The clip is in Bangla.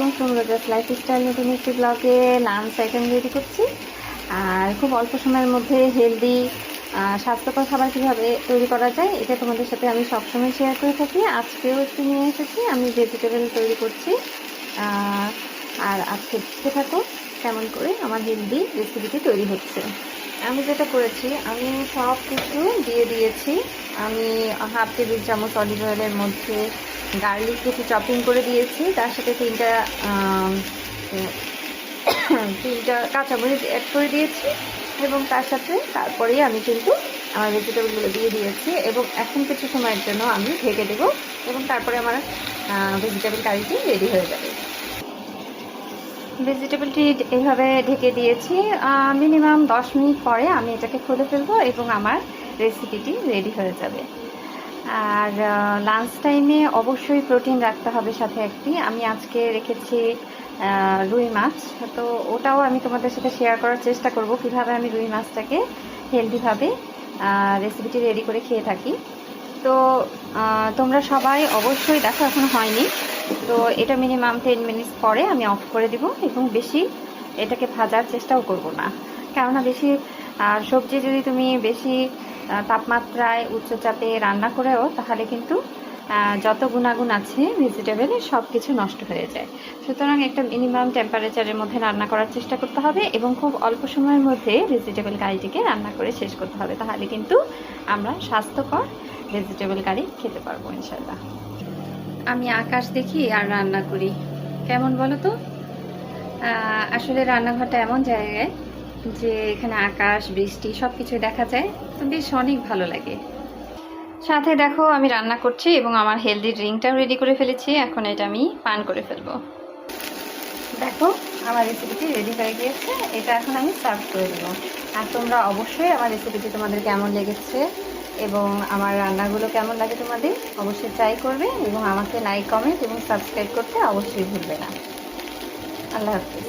আলাইকুম, সুমরাজাস লাইফস্টাইল নতুন একটি ব্লগে লাঞ্চ আইটেম রেডি করছি। আর খুব অল্প সময়ের মধ্যে হেলদি স্বাস্থ্যকর খাবার কীভাবে তৈরি করা যায় এটা তোমাদের সাথে আমি সবসময় শেয়ার করে থাকি। আজকেও একটু নিয়ে এসেছি, আমি ভেজিটেবল তৈরি করছি। আর আজকে দেখতে থাকো কেমন করে আমার হেলদি রেসিপিটি তৈরি হচ্ছে। আমি যেটা করেছি, আমি সব কিছু দিয়ে দিয়েছি। আমি হাফ টেবিল চামচ অলিভ অয়েলের মধ্যে গার্লিক কিছু চপিং করে দিয়েছি, তার সাথে তিনটা কাঁচামরিচ অ্যাড করে দিয়েছি এবং তার সাথে তারপরেই আমি কিন্তু আমার ভেজিটেবলগুলো দিয়ে দিয়েছি এবং এখন কিছু সময়ের জন্য আমি ঢেকে দেবো এবং তারপরে আমার ভেজিটেবল কারিটি রেডি হয়ে যাবে। ভেজিটেবলটি এইভাবে ঢেকে দিয়েছি, মিনিমাম 10 মিনিট পরে আমি এটাকে খুলে ফেলবো এবং আমার রেসিপিটি রেডি হয়ে যাবে। আর লাঞ্চ টাইমে অবশ্যই প্রোটিন রাখতে হবে সাথে একটি। আমি আজকে রেখেছি রুই মাছ, তো ওটাও আমি তোমাদের সাথে শেয়ার করার চেষ্টা করব কীভাবে আমি রুই মাছটাকে হেলদিভাবে রেসিপিটি রেডি করে খেয়ে থাকি। তো তোমরা সবাই অবশ্যই দেখো, এখনো হয়নি, তো এটা মিনিমাম 10 মিনিটস পরে আমি অফ করে দিব এবং বেশি এটাকে ভাজার চেষ্টাও করব না, কেননা বেশি সবজি যদি তুমি বেশি তাপমাত্রায় উচ্চ চাপে রান্না করেও তাহলে কিন্তু যত গুণাগুণ আছে ভেজিটেবলের সব কিছু নষ্ট হয়ে যায়। সুতরাং একটা মিনিমাম টেম্পারেচারের মধ্যে রান্না করার চেষ্টা করতে হবে এবং খুব অল্প সময়ের মধ্যে ভেজিটেবল কারিটিকে রান্না করে শেষ করতে হবে, তাহলে কিন্তু আমরা স্বাস্থ্যকর ভেজিটেবল কারি খেতে পারবো ইনশাল্লাহ। আমি আকাশ দেখি আর রান্না করি, কেমন বলো তো? আসলে রান্নাঘরটা এমন জায়গায় যে এখানে আকাশ বৃষ্টি সব কিছু দেখা যায়, তো বেশ অনেক ভালো লাগে। সাথে দেখো আমি রান্না করছি এবং আমার হেলদি ড্রিঙ্কটাও রেডি করে ফেলেছি, এখন এটা আমি পান করে ফেলবো। দেখো আমার রেসিপিটি রেডি হয়ে গিয়েছে, এটা এখন আমি সার্ভ করে দেবো। আর তোমরা অবশ্যই আমার রেসিপিটি তোমাদের কেমন লেগেছে এবং আমার রান্নাগুলো কেমন লাগে তোমাদের অবশ্যই ট্রাই করবে এবং আমাকে লাইক, কমেন্ট এবং সাবস্ক্রাইব করতে অবশ্যই ভুলবে না। আল্লাহ হাফিজ।